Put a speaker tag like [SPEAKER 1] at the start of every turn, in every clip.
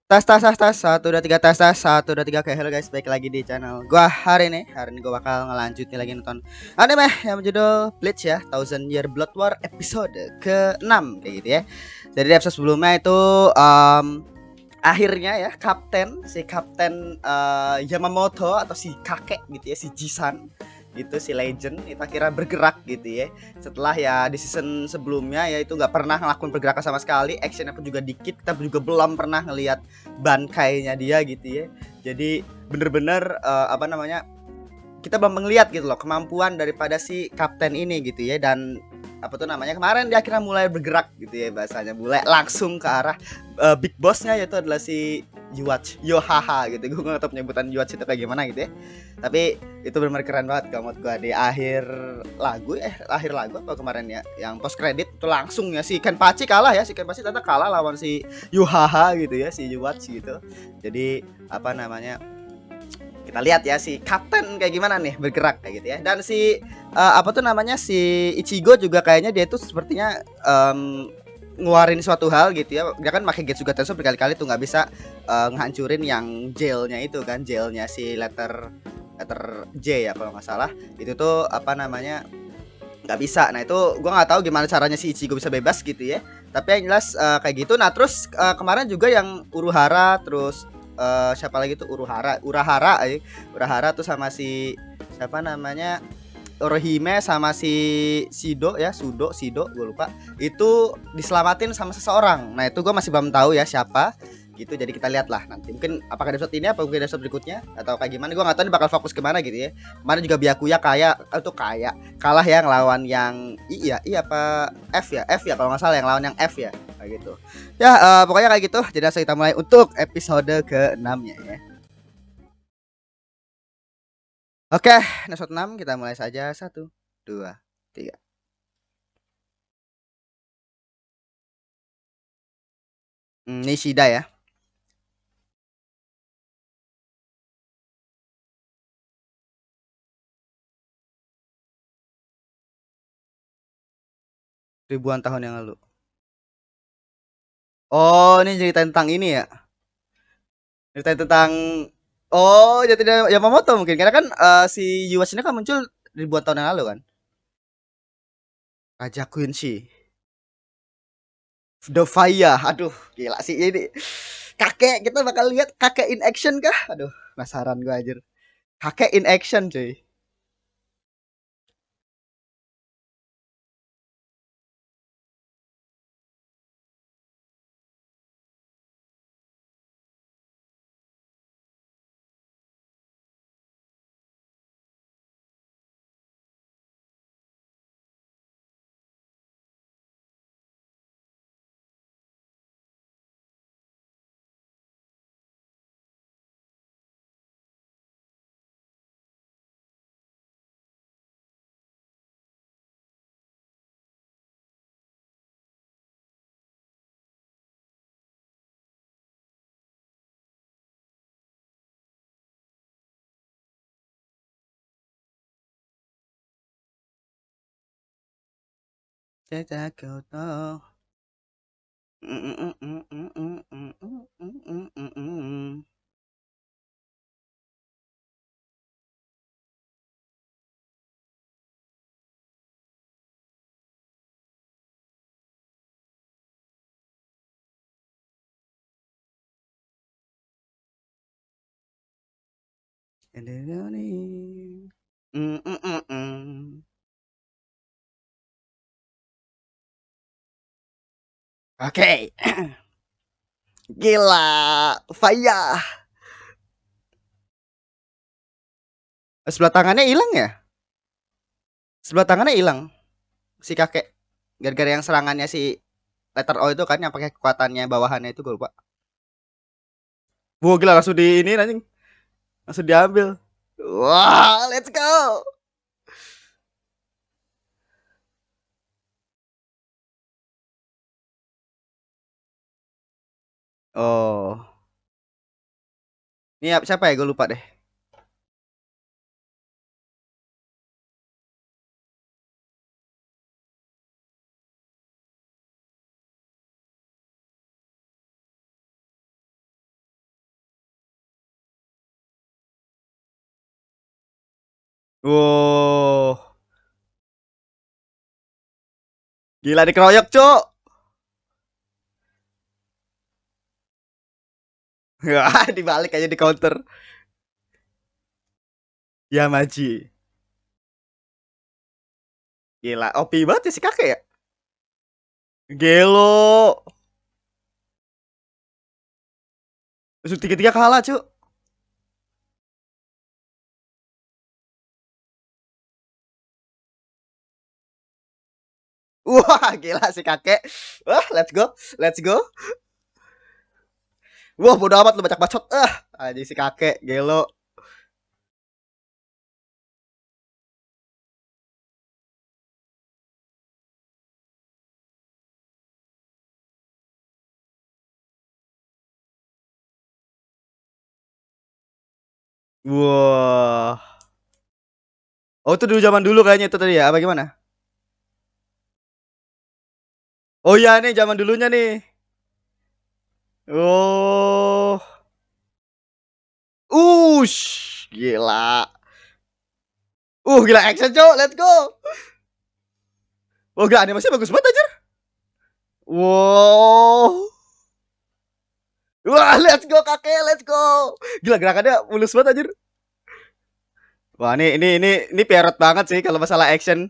[SPEAKER 1] Tas tas tas tas 1 2 3 tas tas 1 2 3. Oke, hello guys, balik lagi di channel gua hari ini gua bakal ngelanjutin lagi nonton anime yang berjudul Bleach ya, Thousand Year Blood War episode ke-6 kayak gitu ya. Jadi di episode sebelumnya itu akhirnya ya kapten Yamamoto atau si kakek gitu ya, si Jisan gitu, si legend itu akhirnya bergerak gitu ya, setelah ya di season sebelumnya ya itu nggak pernah ngelakuin pergerakan sama sekali, actionnya pun juga dikit, kita juga belum pernah ngelihat bankainya dia gitu ya. Jadi bener-bener apa namanya, kita belum melihat gitu loh kemampuan daripada si kapten ini gitu ya. Dan apa tuh namanya, kemarin dia akhirnya mulai bergerak gitu ya, bahasanya mulai langsung ke arah big bossnya, yaitu adalah si Yohaha gitu. Gue gak tau penyebutan Yuach itu kayak gimana gitu ya, tapi itu benar keren banget kalau menurut gue. Di akhir lagu apa kemarin ya, yang post credit itu langsung ya si Kenpachi kalah ya, si Kenpachi ternyata kalah lawan si Yohaha gitu ya, si Yuach gitu. Jadi apa namanya, kita lihat ya si kapten kayak gimana nih bergerak kayak gitu ya. Dan si apa tuh namanya, si Ichigo juga kayaknya dia tuh sepertinya ngeluarin suatu hal gitu ya. Dia kan pakai Getsuga Tensho berkali-kali tuh nggak bisa ngehancurin yang jailnya itu kan, jailnya si letter J ya kalau nggak salah. Itu tuh apa namanya, nggak bisa. Nah itu gue nggak tahu gimana caranya si Ichigo bisa bebas gitu ya, tapi yang jelas kayak gitu. Nah terus kemarin juga yang Uruhara, terus siapa lagi tuh, Urahara tuh sama si siapa namanya, Orohime sama si Sido gue lupa, itu diselamatin sama seseorang. Nah itu gue masih belum tahu ya siapa gitu. Jadi kita lihat lah nanti, mungkin apakah episode ini apa mungkin episode berikutnya atau kayak gimana, gue nggak tahu ini bakal fokus kemana gitu ya. Kemarin juga Byakuya kayak kalah ya ngelawan yang apa F ya kalau nggak salah, yang lawan yang F ya kayak gitu ya. Pokoknya kayak gitu. Jadi langsung kita mulai untuk episode ke-6 nya ya. Oke, episode 6 kita mulai saja. 1 2 3. Nishida ya. Ribuan tahun yang lalu. Oh, ini cerita tentang ini ya. Cerita tentang, oh, ya tidak Yamamoto mungkin. Karena kan si Yuas ini kan muncul ribuan tahun yang lalu kan. Raja Quincy. Dovaya. Aduh, gila sih ini. Kakek, kita bakal lihat kakek in action kah? Aduh, penasaran gue aja. Kakek in action, cuy. Caca kau tahu. Oke, gila, Faya. Sebelah tangannya hilang ya? Sebelah tangannya hilang si kakek, gara-gara yang serangannya si letter O itu kan, yang pakai kekuatannya bawahannya itu gue lupa. Wah gila, langsung di ini anjing, langsung diambil. Wah, let's go. Oh, ini siapa ya, gue lupa deh. Wow, gila dikeroyok, Cuk. Wah, dibalik aja di counter. Ya Maji. Gila, OP banget ya si kakek ya. Gelo. Terus tiga-tiga kalah, Cuk. Wah, gila si kakek. Wah, let's go. Let's go. Wah, bodo amat lu bacak bacot. Aja si kakek, gelo. Wah. Oh, itu dulu zaman dulu kayaknya itu tadi ya. Apa gimana? Oh iya nih zaman dulunya nih. Oh. Gila. Gila action, Cok. Let's go. Oh, gila animasinya bagus banget aja. Wow. Wah, let's go kakek, let's go. Gila gerakannya mulus banget anjir. Wah, ini perot banget sih kalau masalah action.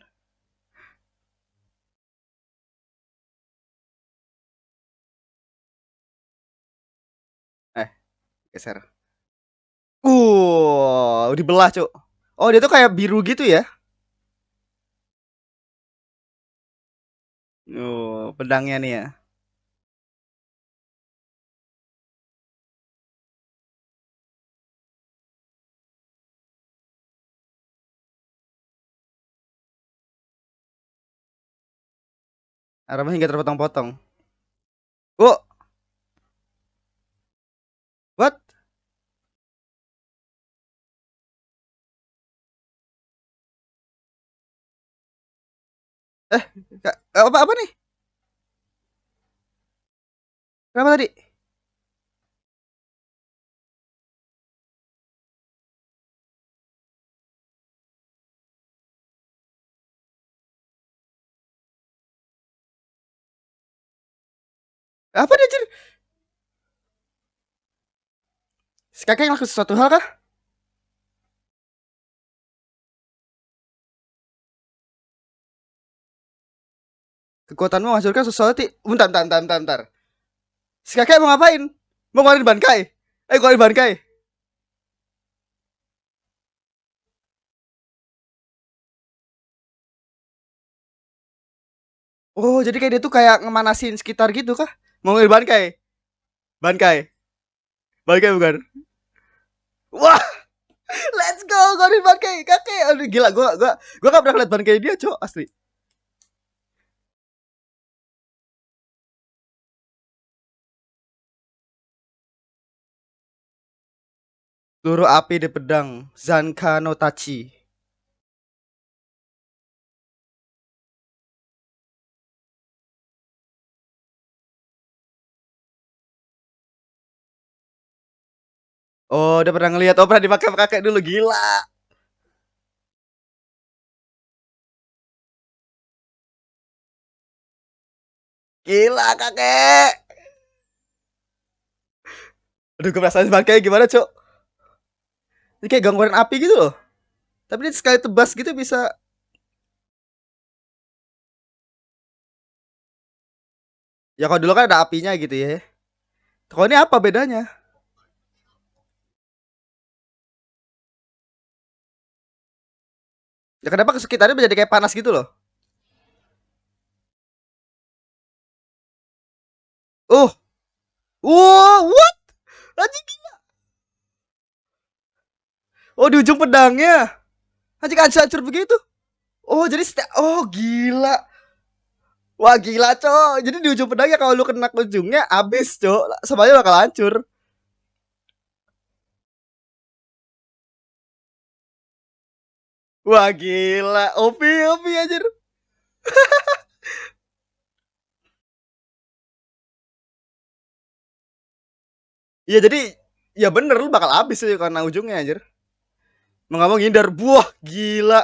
[SPEAKER 1] Eh, geser. Dibelah, Cuk. Oh, dia tuh kayak biru gitu ya. Pedangnya nih ya. Arahnya hingga terpotong-potong. Oh, what? Eh, apa apa nih? Kenapa tadi? Apa dia, Cir? Si kakek ngelakuin sesuatu hal kah? Kekuatanmu menghasilkan sesuatu. Bentar, bentar, bentar, bentar, bentar. Si kakek mau ngapain? Mau ngeluarin bangkai? Ngeluarin bangkai. Oh, jadi kayak dia tuh kayak ngemanasin sekitar gitu kah? Mau ngeluarin bangkai? Bangkai. Bangkai bukan? Wah, let's go. Ngeluarin bangkai. Kakek. Aduh, gila. Gua gak pernah liat bangkai dia, Cok. Asli. Peluru api di pedang. Zanka no Tachi. Oh, udah pernah ngeliat. Oh, pernah dipakai sama kakek dulu. Gila. Gila, kakek. Aduh, gue penasaran bangkai gimana, Cok. Ini kayak gangguan api gitu loh. Tapi dia sekali tebas gitu bisa. Ya kalau dulu kan ada apinya gitu ya. Kalau ini apa bedanya? Ya kenapa ke sekitarnya menjadi kayak panas gitu loh? Oh, what? Anjing. Oh, di ujung pedangnya. Anjing hancur-hancur begitu. Oh, jadi oh gila. Wah, gila, Cok. Jadi di ujung pedangnya kalau lu kena ke ujungnya abis, Cok. Semuanya bakal hancur. Wah, gila. Opi, opi anjir. Iya, jadi ya bener lu bakal abis sih karena ujungnya anjir. Mau nggak mau ngindar. Buah, gila.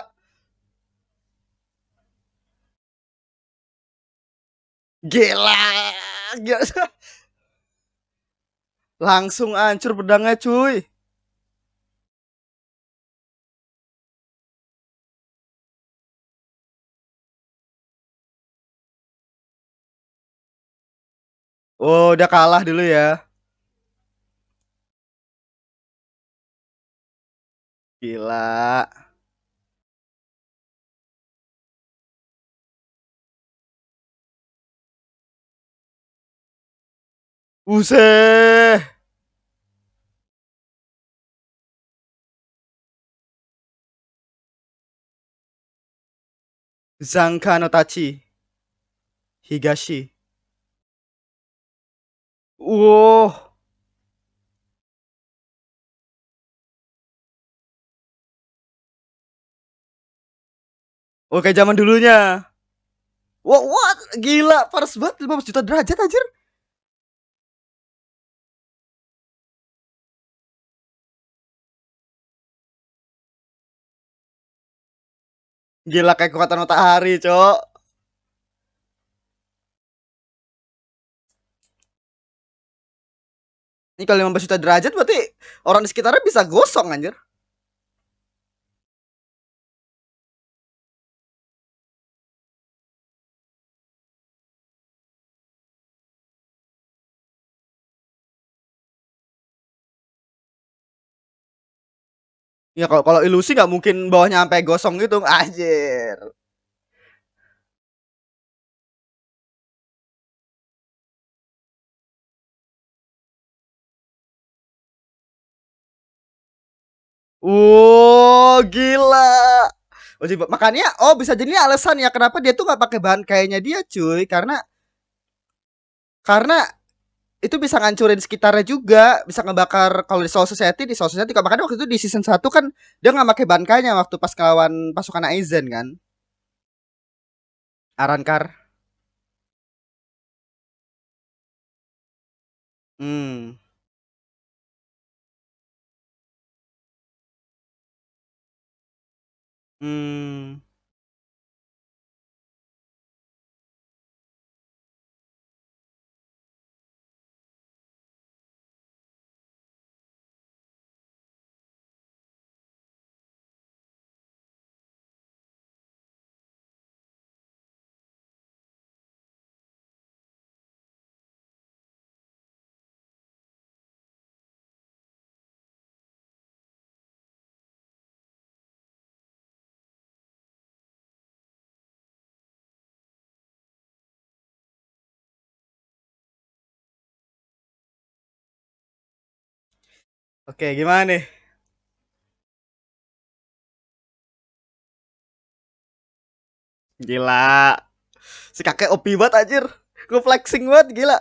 [SPEAKER 1] Gila. Gila. Langsung hancur pedangnya, cuy. Oh, udah kalah dulu ya. Gila. Buset. Zanka no Tachi. Higashi. Wow. Oh, kayak zaman dulunya. Wah, what? Gila, paras banget 15 juta derajat anjir. Gila kayak kekuatan matahari, Cok. Ini kalau 15 juta derajat berarti orang di sekitarnya bisa gosong anjir. Ya kalau kalau ilusi nggak mungkin bawahnya sampai gosong gitu, anjir. Gila. Oh, makanya bisa jadi alasan ya kenapa dia tuh nggak pakai bahan kayaknya dia, cuy. Karena itu bisa ngancurin sekitarnya juga, bisa ngebakar kalau di Soul Society. Makanya waktu itu di season 1 kan dia nggak pakai bahan kayaknya waktu pas ngelawan pasukan Aizen kan. Arankar. Hmm. Hmm. Oke, gimana nih? Gila. Si kakek OP banget anjir. Gue flexing banget gila.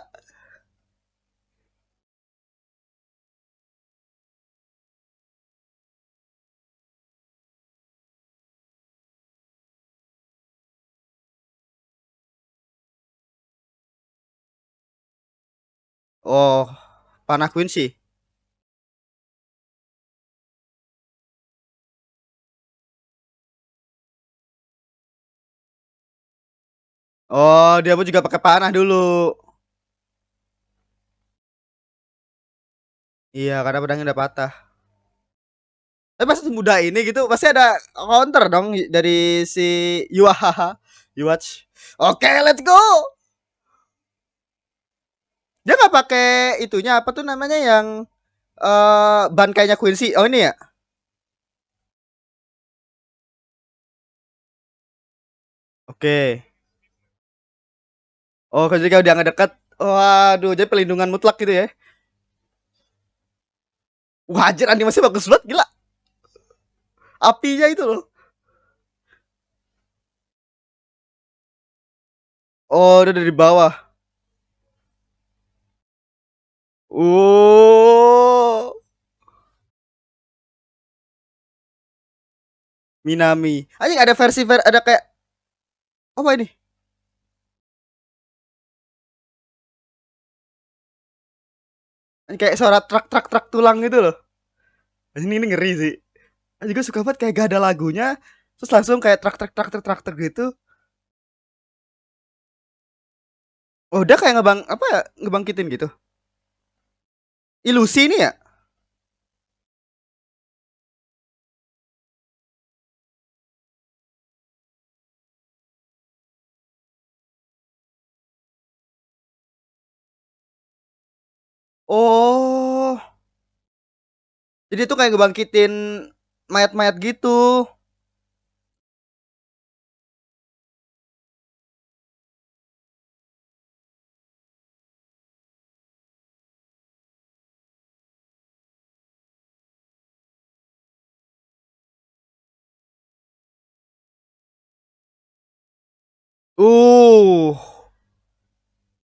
[SPEAKER 1] Oh, panah Quincy. Oh, dia pun juga pakai panah dulu. Iya, karena pedangnya udah patah. Tapi pas muda ini gitu pasti ada counter dong dari si Yuahaha. Yuwatch. Oke, let's go. Dia nggak pakai itunya apa tuh namanya yang ban kayaknya Quincy. Oh ini ya. Oke. Oh, ketika udah ngedekat. Waduh, jadi pelindungan mutlak gitu ya. Wajar animasi bagus banget gila. Apinya itu loh. Oh, udah dari bawah. Oh, Minami. Anjing ada ada kayak apa ini? Kayak suara truk truk truk tulang gitu loh. Ini ngeri sih. juga suka banget kayak gak ada lagunya, terus langsung kayak traktor gitu. Oh, udah kayak apa ya, ngebangkitin gitu. Ilusi ini ya? Oh, jadi tuh kayak ngebangkitin mayat-mayat gitu. Uh,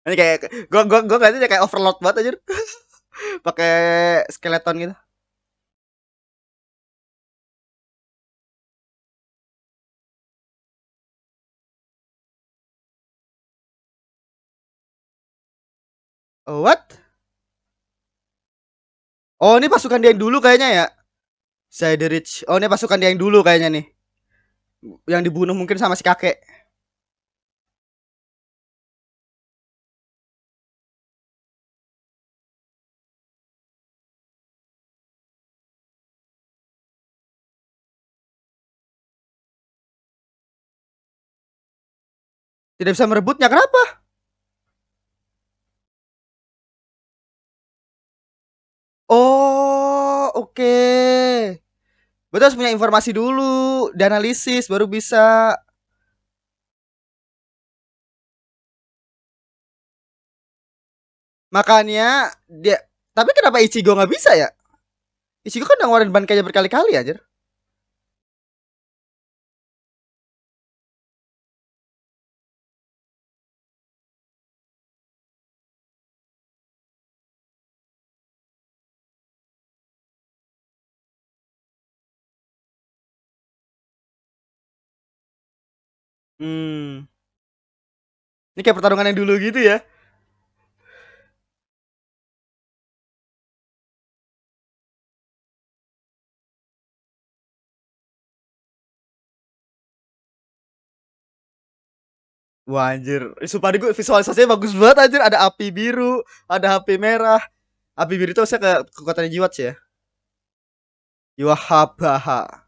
[SPEAKER 1] ini kayak gua nggak kayak overload banget aja. Pakai skeleton gitu. Oh, what? Oh, ini pasukan dia yang dulu kayaknya ya. Siderich. Oh, ini pasukan dia yang dulu kayaknya nih. Yang dibunuh mungkin sama si kakek. Tidak bisa merebutnya. Kenapa? Oh, oke. Betul, harus punya informasi dulu, dianalisis baru bisa. Makanya dia. Tapi kenapa Ichigo nggak bisa ya? Ichigo kan udah ngeluarin ban kayaknya berkali-kali aja. Hmm. Ini kayak pertarungan yang dulu gitu ya. Wah, anjir. Sumpah nih, gue visualisasinya bagus banget anjir. Ada api biru, ada api merah. Api biru itu saya ke kekuatannya Jiwats ya. Yuhabaha.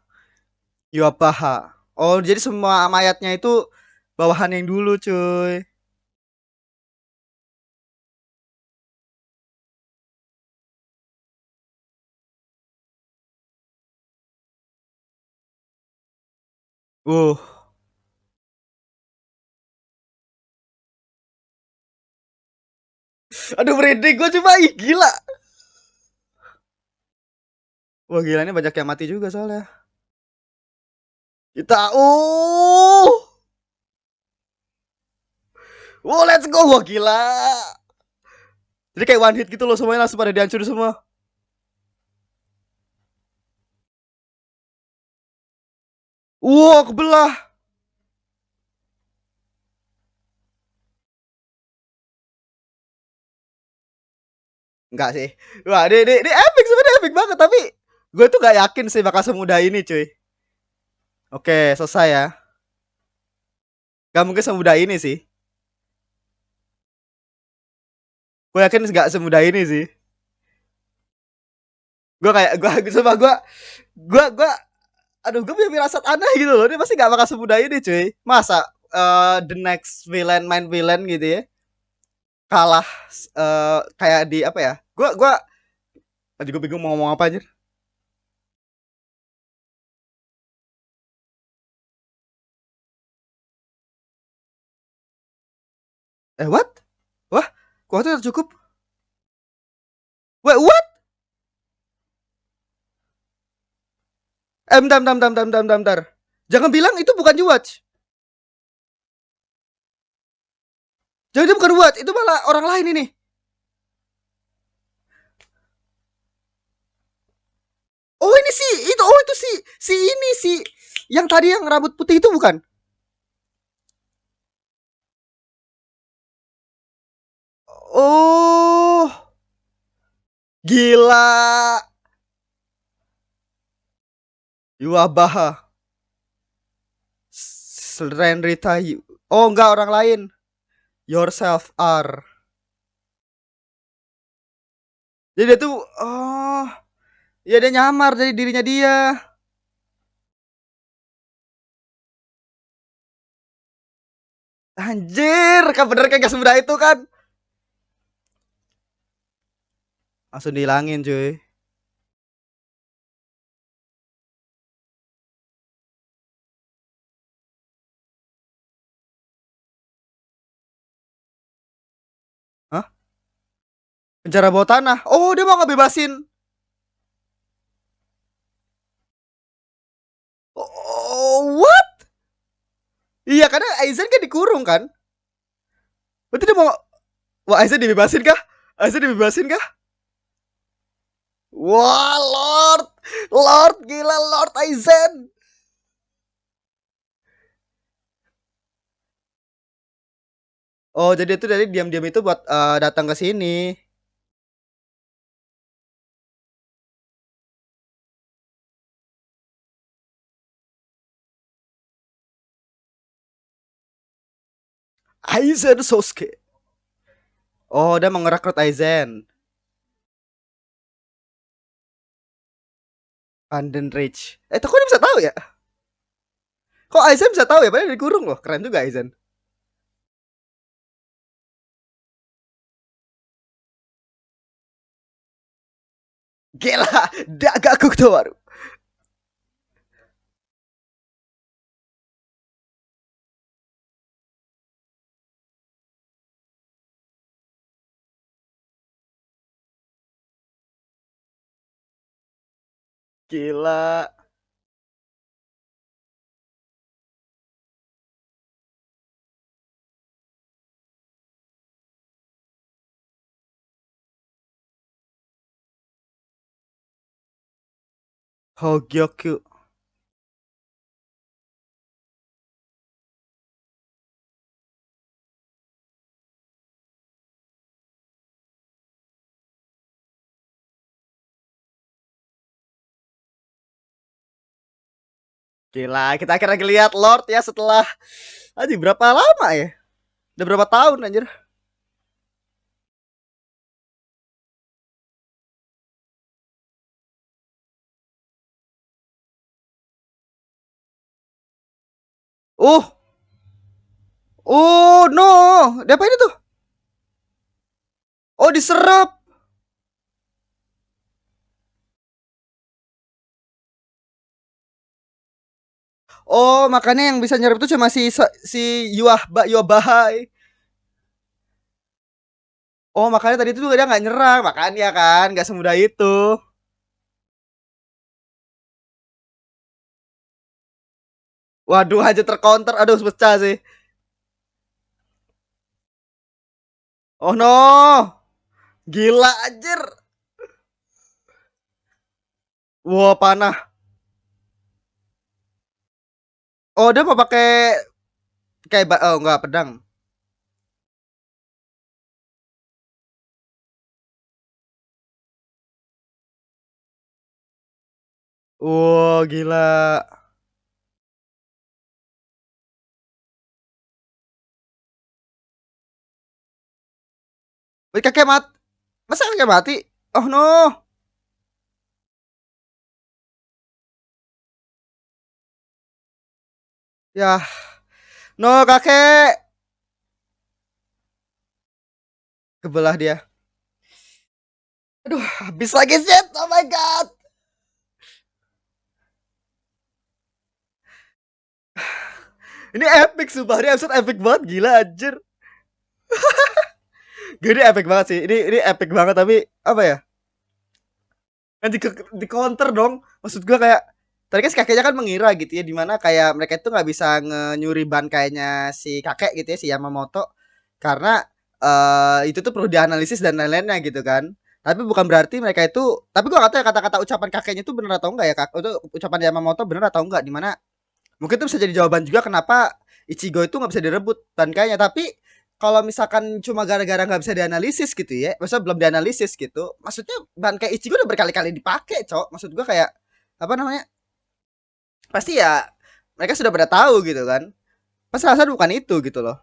[SPEAKER 1] Yuhabaha. Oh, jadi semua mayatnya itu bawahan yang dulu, cuy. Uh, aduh merinding gue coba, ih gila. Wah gila, ini banyak yang mati juga soalnya. Kita let's go. Wah gila. Jadi kayak one hit gitu loh, semuanya langsung pada dihancur semua. Wah, kebelah. Enggak sih. Wah, ini epic, sebenarnya epic banget, tapi gue tuh gak yakin sih bakal semudah ini, cuy. Oke, selesai ya. Gak mungkin semudah ini sih. Gue yakin gak semudah ini sih. Gue coba gue aduh, gue punya firasat aneh gitu loh. Dia pasti gak bakal semudah ini, cuy. Masa the next villain, main villain gitu ya, kalah kayak di apa ya? Gue bingung mau ngomong apa aja. What? Wah, kuatnya cukup. Wait, what? Bentar, bentar, bentar, bentar, bentar, bentar. Jangan bilang itu bukan Watch. Jangan, dia bukan Watch, itu malah orang lain ini. Oh, ini sih, itu, oh itu si si ini si yang tadi yang rambut putih itu bukan? Oh, gila. Yuabaha. Srenrita. Oh enggak, orang lain. Yourself are. Jadi dia tuh, oh, ya dia nyamar dari dirinya dia. Anjir, kan bener kan gak semudah itu kan? Langsung dihilangin cuy. Hah? Penjara bawah tanah. Oh, dia mau ngebebasin. Oh, what? Iya, karena Aizen kan dikurung kan? Berarti dia mau, wah, Aizen dibebasin kah? Aizen dibebasin kah? Wah, Lord. Lord gila, Lord Aizen. Oh, jadi itu dari diam-diam itu buat datang ke sini. Aizen Sosuke. Oh, dia mau ngerekrut Aizen. London Rage. Itu kok dia bisa tahu ya? Kok Aizen bisa tahu ya? Padahal dikurung loh. Keren juga Aizen. Gila, Dagaku Towaru. Gila. Hogyoku. Gila, kita akhirnya lihat Lord ya setelah aja berapa lama ya? Udah berapa tahun anjir? Oh, oh no, dia apa ini tuh? Oh, diserap. Oh, makanya yang bisa nyerap itu cuma si Yuabahai. Oh, makanya tadi itu juga dia nggak nyerang, makanya kan nggak semudah itu. Waduh, aja tercounter. Aduh, pecah sih. Oh no, gila anjir. Wah, panah. Oh, dia mau pakai kayak oh enggak pedang. Wah, gila. Wait, kakek mati. Masa kakek mati? Oh no. Ya, no kakek. Kebelah dia. Aduh, habis lagi shit. Oh my god. Ini epic sumpah. Ini episode epic banget. Gila anjir. Gini epic banget sih. Ini epic banget tapi apa ya? Kan di counter dong. Maksud gua kayak tadi kan si kakeknya kan mengira gitu ya dimana kayak mereka itu nggak bisa nyuri ban kayaknya si kakek gitu ya si Yamamoto karena itu tuh perlu dianalisis dan lain-lainnya gitu kan. Tapi bukan berarti mereka itu tapi gua nggak tahu ya kata-kata ucapan kakeknya itu benar atau enggak ya kak. Itu ucapan Yamamoto benar atau enggak dimana mungkin itu bisa jadi jawaban juga kenapa Ichigo itu nggak bisa direbut dan kayaknya tapi kalau misalkan cuma gara-gara nggak bisa dianalisis gitu ya, maksudnya belum dianalisis gitu, maksudnya bahan kayak Ichigo udah berkali-kali dipakai, cok. Maksud gua kayak apa namanya? pasti ya mereka sudah pada tahu gitu kan. Pas alasan bukan itu gitu loh.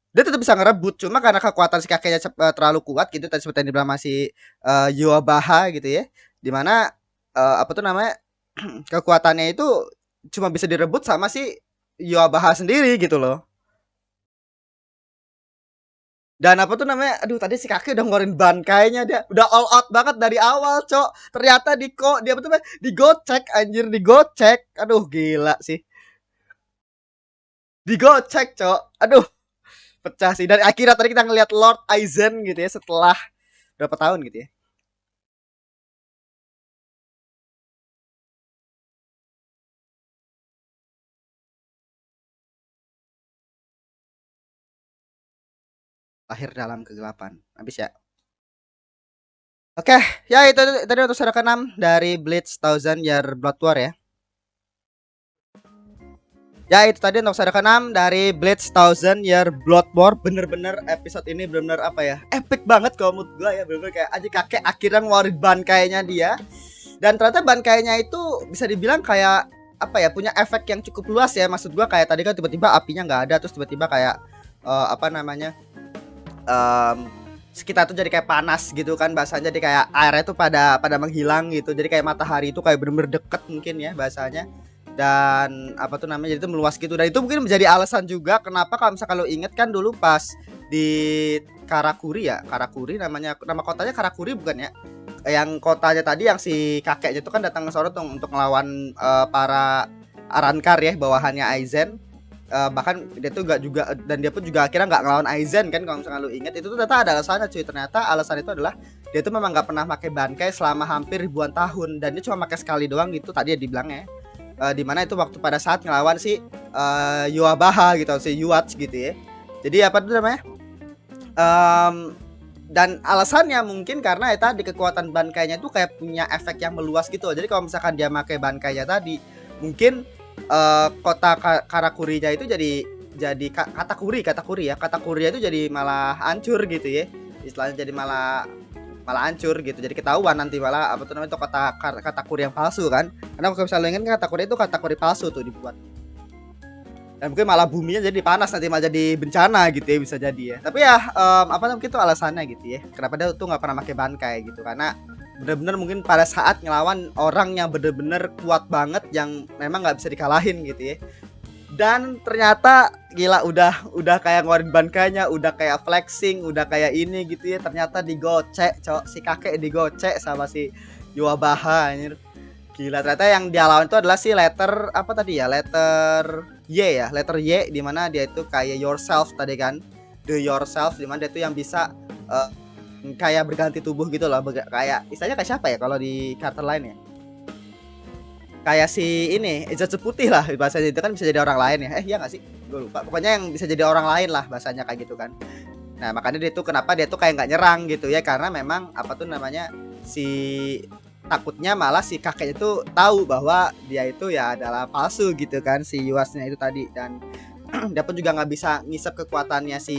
[SPEAKER 1] Dia tetap bisa ngerebut cuma karena kekuatan si kakeknya terlalu kuat gitu tadi seperti yang dibilang masih Yuabaha gitu ya. Dimana apa tuh namanya kekuatannya itu cuma bisa direbut sama si Yuabaha sendiri gitu loh. Dan apa tuh namanya, aduh tadi si kakek udah ngeluarin bankainya dia udah all out banget dari awal cok, ternyata dia apa tuh namanya digocek anjir digocek, aduh gila sih digocek cok, aduh pecah sih. Dan akhirnya tadi kita ngeliat Lord Aizen gitu ya setelah berapa tahun gitu ya, lahir dalam kegelapan habis ya. Oke, ya itu tadi untuk saudara keenam dari Bleach Thousand Year Blood War ya. Ya itu tadi untuk saudara keenam dari Bleach Thousand Year Blood War. Bener-bener episode ini bener-bener apa ya, epic banget kalau menurut gue ya. Bener-bener kayak aja kakek akhirnya ngeluarin bankainya dia. Dan ternyata bankainya itu bisa dibilang kayak apa ya, punya efek yang cukup luas ya. Maksud gue kayak tadi kan tiba-tiba apinya nggak ada, terus tiba-tiba kayak apa namanya, sekitar tuh jadi kayak panas gitu kan bahasanya, jadi kayak airnya tuh pada menghilang gitu, jadi kayak matahari itu kayak bener-bener deket mungkin ya bahasanya. Dan apa tuh namanya, jadi itu meluas gitu, dan itu mungkin menjadi alasan juga kenapa kalau misalnya kalau inget kan dulu pas di Karakuri ya, Karakuri namanya, nama kotanya Karakuri bukan ya, yang kotanya tadi yang si kakeknya itu kan datang ke sana tuh untuk melawan para Arankar ya bawahannya Aizen. Bahkan dia tuh gak juga, dan dia pun juga akhirnya nggak ngelawan Aizen kan kalau misalnya lu inget. Itu tuh ternyata ada alasannya cuy, ternyata alasan itu adalah dia tuh memang nggak pernah pakai bankai selama hampir ribuan tahun, dan dia cuma pakai sekali doang gitu tadi ya dibilangnya. Dimana itu waktu pada saat ngelawan si Yuabaha gitu, si Yuats gitu ya. Jadi apa tuh namanya, dan alasannya mungkin karena ya tadi kekuatan bankainya tuh kayak punya efek yang meluas gitu. Jadi kalau misalkan dia pakai bankainya tadi, mungkin kota Karakurinya itu jadi katakuri ya, katakurinya itu jadi malah hancur gitu ya, istilahnya jadi malah malah hancur gitu, jadi ketahuan nanti malah apa tuh namanya itu katakuri yang palsu kan, karena kalau misalnya ingin katakuri itu katakuri palsu tuh dibuat, dan mungkin malah buminya jadi panas nanti malah jadi bencana gitu ya, bisa jadi ya. Tapi ya apa namanya itu alasannya gitu ya, kenapa dia tuh nggak pernah pakai bankai gitu, karena bener-bener mungkin pada saat ngelawan orang yang bener-bener kuat banget yang memang nggak bisa dikalahin gitu ya. Dan ternyata gila udah kayak ngeluarin bankainya, udah kayak flexing, udah kayak ini gitu ya, ternyata digocek cok, si kakek digocek sama si Yuabaha anjir. Gila, ternyata yang dia lawan itu adalah si letter apa tadi ya, letter Y ya, letter Y, dimana dia itu kayak yourself tadi kan, the yourself, dimana dia itu yang bisa kayak berganti tubuh gitu loh, kayak istilahnya kayak siapa ya kalau di karakter lain ya, kayak si ini Izatsu putih lah bahasanya, itu kan bisa jadi orang lain ya, iya nggak sih, gue lupa, pokoknya yang bisa jadi orang lain lah bahasanya kayak gitu kan. Nah makanya dia tuh kenapa dia tuh kayak nggak nyerang gitu ya, karena memang apa tuh namanya, si takutnya malah si kakeknya tuh tahu bahwa dia itu ya adalah palsu gitu kan, si Yuasnya itu tadi. Dan dia pun juga nggak bisa ngisep kekuatannya si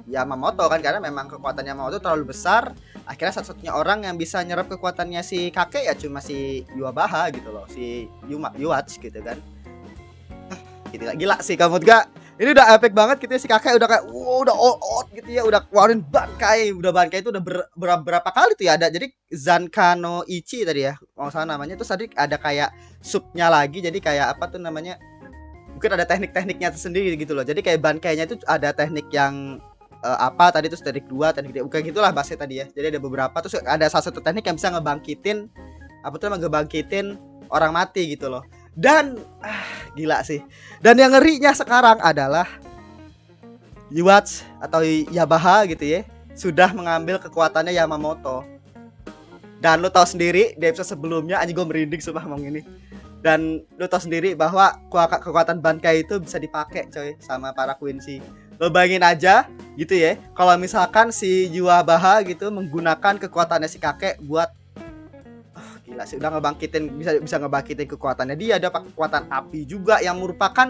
[SPEAKER 1] Yamamoto kan, karena memang kekuatan Yamamoto terlalu besar. Akhirnya satu-satunya orang yang bisa nyerap kekuatannya si kakek ya cuma si Yuabaha gitu loh, si Yuats gitu kan. Gila sih kamu gak, ini udah epic banget gitu ya, si kakek udah kayak wow, udah all out gitu ya, udah keluarin bankai, itu udah berapa kali tuh ya, ada jadi Zankano Ichi tadi ya kalau salah namanya, terus tadi ada kayak subnya lagi, jadi kayak apa tuh namanya, mungkin ada teknik-tekniknya tersendiri gitu loh, jadi kayak bankainya itu ada teknik yang apa tadi, terus teknik 2, teknik 3, bukan gitulah bahasanya tadi ya, jadi ada beberapa, terus ada salah satu teknik yang bisa ngebangkitin apa tuh, ngebangkitin orang mati gitu loh. Dan gila sih. Dan yang ngerinya sekarang adalah Yuats atau Yabaha gitu ya, sudah mengambil kekuatannya Yamamoto. Dan lu tahu sendiri di episode sebelumnya, anjing gue merinding sumpah ngomong ini. Dan lu tahu sendiri bahwa kekuatan Bankai itu bisa dipakai coy sama para Quincy. Lo bayangin aja gitu ya, kalau misalkan si Yuabaha gitu menggunakan kekuatannya si kakek buat gila sih, udah ngebangkitin, bisa ngebangkitin kekuatannya dia. Ada kekuatan api juga yang merupakan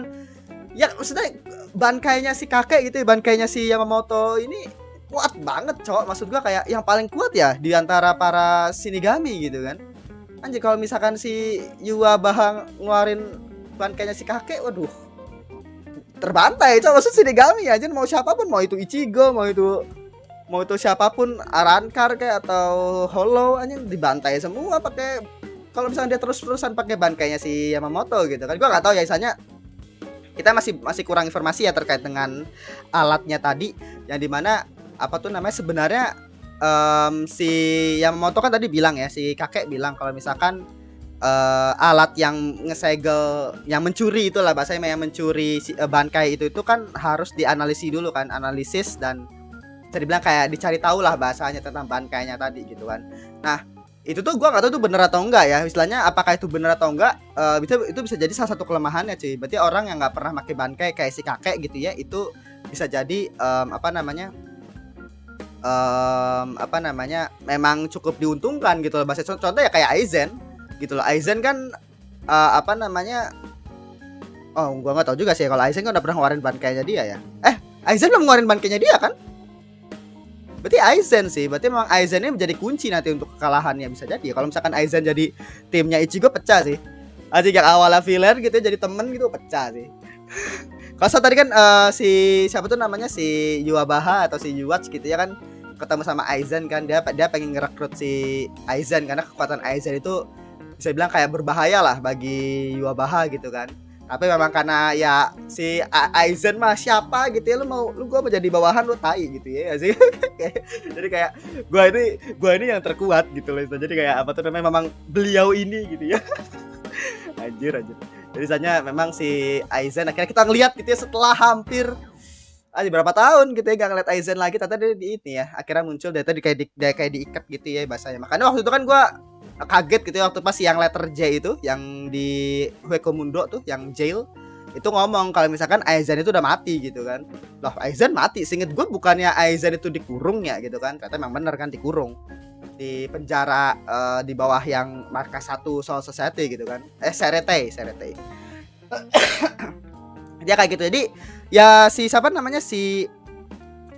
[SPEAKER 1] ya maksudnya bankainya si kakek gitu ya, bankainya si Yamamoto ini kuat banget cowok, maksud gua kayak yang paling kuat ya di antara para Shinigami gitu kan. Anjir kalau misalkan si Yuabaha ngeluarin bangkainya si kakek, waduh, terbantai coba. Maksud Shinigami aja, mau siapapun, mau itu Ichigo, mau itu siapapun, Arrancar kayak atau Hollow aja dibantai semua pakai, kalau misalnya dia terus-terusan pakai bangkainya si Yamamoto gitu kan. Gua nggak tahu ya, misalnya kita masih kurang informasi ya terkait dengan alatnya tadi, yang dimana apa tuh namanya sebenarnya, si Yamamoto kan tadi bilang ya, si kakek bilang kalau misalkan alat yang ngesegel, yang mencuri itulah bahasanya, yang mencuri si, bangkai itu kan harus dianalisis dulu kan, analisis, dan bisa dibilang kayak dicari tahu lah bahasanya tentang bangkainya tadi gitu kan. Nah itu tuh gua nggak tahu tuh bener atau enggak ya, istilahnya apakah itu bener atau enggak, itu bisa jadi salah satu kelemahannya cuy. Berarti orang yang nggak pernah pakai bangkai kayak si kakek gitu ya, itu bisa jadi apa namanya memang cukup diuntungkan gitu loh. Bahasa contoh ya kayak Aizen gitu loh. Aizen kan apa namanya, oh gua nggak tahu juga sih kalau Aizen kan udah pernah ngeluarin bangkainya dia ya. Aizen belum ngeluarin bangkainya dia kan? Berarti Aizen sih, berarti memang Aizen ini menjadi kunci nanti untuk kekalahannya, bisa jadi. Kalau misalkan Aizen jadi timnya Ichigo, pecah sih. Aja yang awalnya villain gitu jadi temen gitu, pecah sih. Kalau tadi kan si siapa tuh namanya, si Yuabaha atau si Yuwatch gitu ya kan, ketemu sama Aizen kan, dia pengen ngerekrut si Aizen karena kekuatan Aizen itu bisa bilang kayak berbahaya lah bagi Yuabaha gitu kan. Tapi memang karena ya si Aizen mah siapa gitu ya, lu gua mau jadi bawahan lu tai gitu ya sih. Jadi kayak gua ini yang terkuat gitu loh. Jadi kayak apa tuh namanya, memang beliau ini gitu ya. Anjir. Jadi misalnya memang si Aizen akhirnya kita ngelihat gitu ya setelah hampir berapa tahun gitu ya gak ngeliat Aizen lagi, ternyata dia di ini ya, akhirnya muncul dia tadi kayak diikat gitu ya bahasanya. Makanya waktu itu kan gua kaget gitu ya waktu pas yang letter J itu yang di Hueco-Mundo tuh, yang jail itu ngomong kalau misalkan Aizen itu udah mati gitu kan. Loh, Aizen mati? Seinget gue bukannya Aizen itu dikurung ya gitu kan. Ternyata memang bener kan dikurung di penjara di bawah yang markas 1 Soul Society gitu kan. Serete. Dia kayak gitu. Jadi ya si siapa namanya, si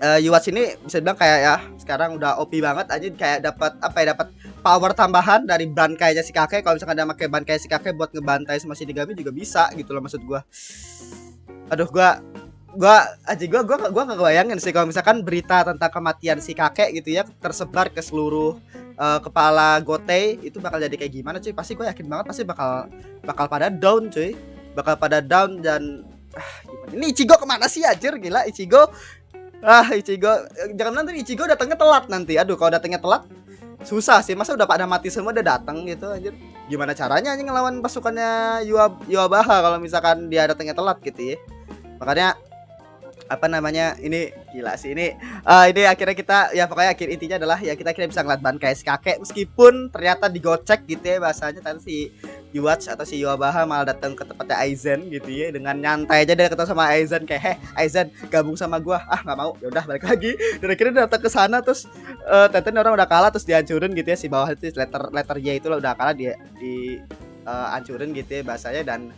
[SPEAKER 1] Yuwatch ini bisa bilang kayak ya sekarang udah OP banget aja, kayak dapat dapat power tambahan dari bankainya si kakek. Kalau misalkan dia pakai bangkai si kakek buat ngebantai sama Shinigami juga bisa gitu loh, maksud gua. Aduh, gua nggak kebayangin sih kalau misalkan berita tentang kematian si kakek gitu ya tersebar ke seluruh kepala Gotei, itu bakal jadi kayak gimana cuy. Pasti gue yakin banget pasti bakal pada down cuy, dan gimana? Ini Ichigo kemana sih anjir, gila Ichigo jangan nanti Ichigo datangnya telat nanti. Aduh, kalau datangnya telat susah sih, masa udah pada mati semua udah datang gitu anjir. Gimana caranya anjing ngelawan pasukannya Yuabaha kalau misalkan dia datangnya telat gitu ya. Makanya apa namanya, ini gila sih ini akhirnya kita ya, pokoknya akhir intinya adalah ya kita akhirnya bisa ngeliat bangkai si kakek meskipun ternyata digocek gitu ya bahasanya. Tadi si Yuwatch atau si Yuabaha malah datang ke tempatnya Aizen gitu ya, dengan nyantai aja dia ketemu sama Aizen kayak, Aizen gabung sama gua. Nggak mau, ya udah balik lagi. Dan akhirnya dia datang ke sana, terus ternyata orang udah kalah, terus dihancurin gitu ya, si bawah itu letter Y itu udah kalah, dia hancurin gitu ya bahasanya, dan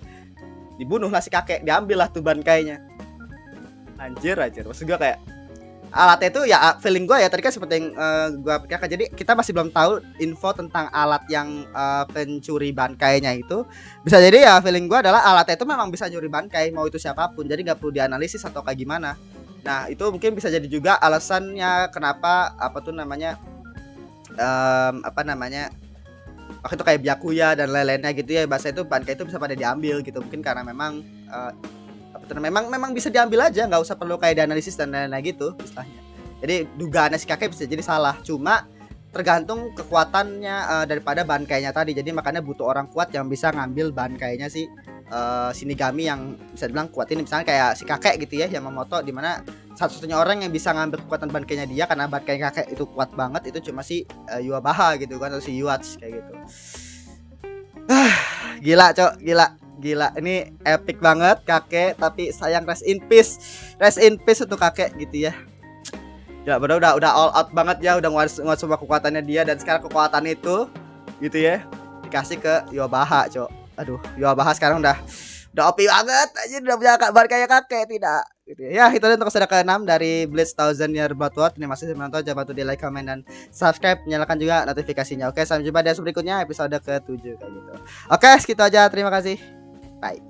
[SPEAKER 1] dibunuh lah si kakek, diambil lah tuh bangkainya. Anjir, maksud gue kayak alatnya itu ya, feeling gue ya tadi kan seperti yang gue pikirkan. Jadi kita masih belum tahu info tentang alat yang pencuri bangkainya itu. Bisa jadi ya feeling gue adalah alatnya itu memang bisa nyuri bangkai mau itu siapapun, jadi nggak perlu dianalisis atau kayak gimana. Nah itu mungkin bisa jadi juga alasannya kenapa apa tuh namanya waktu itu kayak Byakuya dan lain-lainnya gitu ya, bahasa itu bangkai itu bisa pada diambil gitu, mungkin karena memang memang bisa diambil aja, nggak usah perlu kayak dianalisis dan lain-lain gitu istilahnya. Jadi dugaannya si kakek bisa jadi salah, cuma tergantung kekuatannya daripada bangkainya tadi. Jadi makanya butuh orang kuat yang bisa ngambil bangkainya si Shinigami yang bisa dibilang kuat ini, misalnya kayak si kakek gitu ya, Yamamoto, dimana satu-satunya orang yang bisa ngambil kekuatan bangkainya dia karena bangkai kakek itu kuat banget, itu cuma si Yuabaha gitu kan, atau si Yuwatch kayak gitu. Gila cok, gila, ini epic banget kakek, tapi sayang rest in peace untuk kakek gitu ya. Ya udah all out banget ya, udah nguat semua kekuatannya dia, dan sekarang kekuatan itu gitu ya dikasih ke Yuabaha cok. Aduh, Yuabaha sekarang udah OP banget aja, udah punya kabar kayak kakek tidak gitu ya. Itu untuk episode ke-6 dari Bleach Thousand Year Blood War. Terima kasih sudah menonton, jangan lupa untuk di like, comment, dan subscribe, nyalakan juga notifikasinya. Oke, sampai jumpa di episode berikutnya, episode ke-7 kayak gitu. Oke, segitu aja, terima kasih, bye.